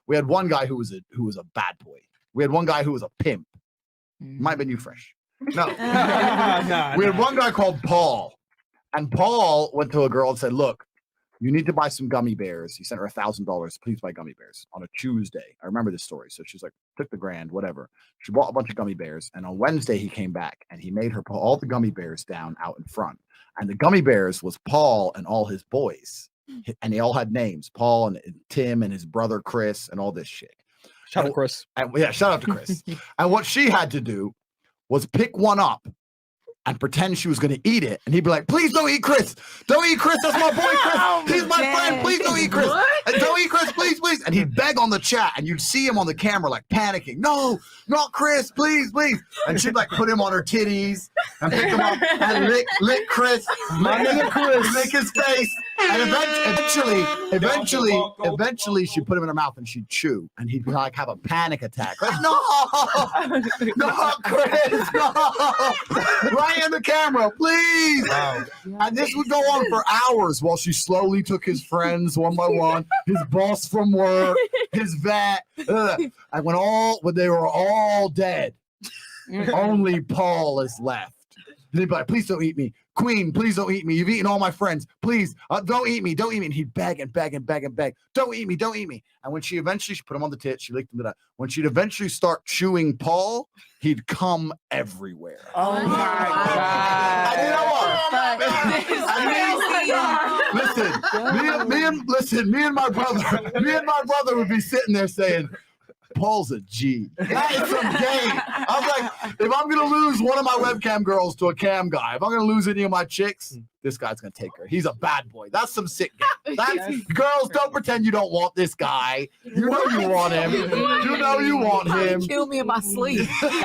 We had one guy who was a bad boy. We had one guy who was a pimp. Might have been you, Fresh. No. We had one guy called Paul. And Paul went to a girl and said, look, you need to buy some gummy bears. He sent her $1,000. Please buy gummy bears on a Tuesday. I remember this story. So she's like, took the grand, whatever. She bought a bunch of gummy bears. And on Wednesday, he came back and he made her put all the gummy bears down out in front. And the gummy bears was Paul and all his boys. And they all had names, Paul and Tim and his brother, Chris, and all this shit. Shout out to Chris. Yeah, shout out to Chris. And what she had to do was pick one up and pretend she was going to eat it. And he'd be like, please don't eat Chris. Don't eat Chris. That's my boy, Chris. He's my friend. Please don't eat Chris. Don't eat Chris, please, please. And he'd beg on the chat. And you'd see him on the camera, like panicking. No, not Chris, please, please. And she'd like put him on her titties and pick him up and lick Chris. Lick his face. And eventually she'd put him in her mouth and she'd chew. And he'd like have a panic attack. Like, no, Chris, no. Right in the camera, please. Wow. And this would go on for hours while she slowly took his friends one by one, his boss from work, his vet. And when they were all dead, only Paul is left. And he'd be like, please don't eat me. Queen, please don't eat me. You've eaten all my friends. Please, don't eat me. Don't eat me. And he'd beg and beg and beg and beg. Don't eat me. Don't eat me. And when she put him on the tits, she licked him to that. When she'd eventually start chewing Paul, he'd come everywhere. Oh my God. And you know what? Me and my brother would be sitting there saying, Paul's a G. That is some game. I was like, if I'm going to lose one of my webcam girls to a cam guy, if I'm going to lose any of my chicks, this guy's going to take her. He's a bad boy. That's some sick game. Girls, don't pretend you don't want this guy. You know you want him. You know you want him. Kill me in my sleep.